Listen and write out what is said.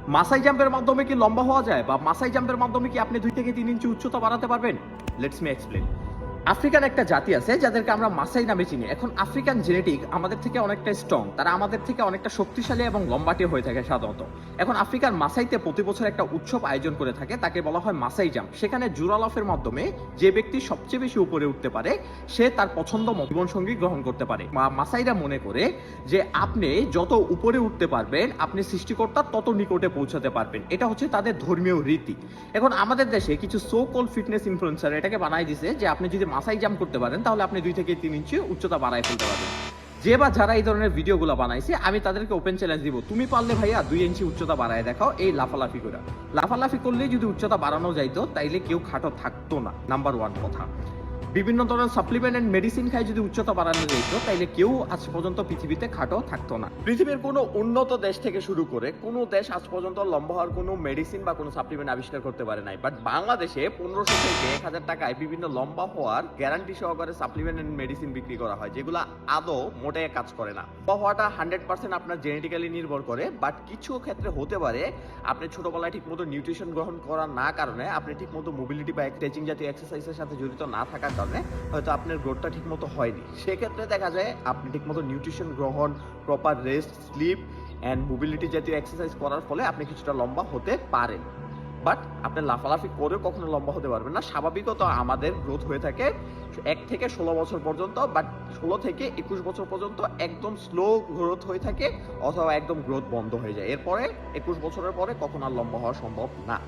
মাসাই জাম্পের মাধ্যমে কি লম্বা হওয়া যায়, বা মাসাই জাম্পের মাধ্যমে কি আপনি 2 থেকে 3 ইঞ্চি উচ্চতা বাড়াতে পারবেন? Let's me explain. আফ্রিকান একটা জাতি আছে যাদেরকে আমরা মাসাই নামে চিনি। এখন আফ্রিকান জেনেটিক আমাদের থেকে অনেকটা স্ট্রং, তারা আমাদের থেকে অনেকটা শক্তিশালী এবং লম্বাটে হয়ে থাকে সাধারণত। এখন আফ্রিকার মাসাইতে প্রতি বছর একটা উৎসব আয়োজন করে থাকে, তাকে বলা হয় মাসাই জাম্প। সেখানে জোড়ালাফের মাধ্যমে যে ব্যক্তি সবচেয়ে বেশি উপরে উঠতে পারে সে তার পছন্দ জীবনসঙ্গী গ্রহণ করতে পারে। মাসাইরা মনে করে যে আপনি যত উপরে উঠতে পারবেন আপনি সৃষ্টিকর্তার তত নিকটে পৌঁছাতে পারবেন, এটা হচ্ছে তাদের ধর্মীয় রীতি। এখন আমাদের দেশে কিছু সো কল ফিটনেস ইনফ্লুয়েন্সার এটাকে বানাই দিছে যে আপনি যদি মাসাই জাম্প করতে পারেন তাহলে আপনি 2 থেকে 3 ইঞ্চি উচ্চতা বাড়ায় ফেলতে পারবেন। যে বা যারা এই ধরনের ভিডিওগুলো বানাইছে আমি তাদেরকে ওপেন চ্যালেঞ্জ দিব, তুমি পারলে ভাইয়া 2 ইঞ্চি উচ্চতা বাড়ায় দেখাও এই লাফালাফি করে। লাফালাফি করলে যদি উচ্চতা বাড়ানো যাইতো তাইলে কেউ খাটো থাকতো না, নাম্বার 1 কথা। বিভিন্ন ধরনের সাপ্লিমেন্ট এন্ড মেডিসিন খাই যদি উচ্চতা বাড়ানো যেত তাইলে কেউ আজ পর্যন্ত পৃথিবীতে খাটো থাকতো না। পৃথিবীর কোনো উন্নত দেশ থেকে শুরু করে কোনো দেশ আজ পর্যন্ত লম্বা হওয়ার কোনো মেডিসিন বা কোনো সাপ্লিমেন্ট আবিষ্কার করতে পারে নাই। বাট বাংলাদেশে 1500 থেকে 1000 টাকায় বিভিন্ন লম্বা হওয়ার গ্যারান্টি সহকারে সাপ্লিমেন্ট এন্ড মেডিসিন বিক্রি করা হয়, যেগুলো আদৌ মোটেই কাজ করে না। লম্বা হওয়াটা 100% আপনার জেনেটিক্যালি নির্ভর করে, বাট কিছু ক্ষেত্রে হতে পারে আপনি ছোটবেলায় ঠিকমতো নিউট্রিশন গ্রহণ করার না কারণে, আপনি ঠিকমতো মোবিলিটি বা স্ট্রেচিং জাতীয় এক্সারসাইজের সাথে জড়িত না থাকার কারণে হয়তো আপনার গ্রোথটা ঠিকমতো হয়নি। সেক্ষেত্রে দেখা যায় আপনি ঠিকমতো নিউট্রিশন গ্রহণ, proper rest, sleep and mobility জাতীয় এক্সারসাইজ করার ফলে আপনি কিছুটা লম্বা হতে পারেন। বাট আপনি লাফালাফি করেও কখনো লম্বা হতে পারবেন না। স্বাভাবিকত আমাদের গ্রোথ হয়ে থাকে 1 থেকে 16 বছর পর্যন্ত, বাট 16 থেকে 21 বছর পর্যন্ত একদম স্লো গ্রোথ হয়ে থাকে, অথবা একদম গ্রোথ বন্ধ হয়ে যায়। এরপরে 21 বছরের পরে কখনো আর লম্বা হওয়া সম্ভব না।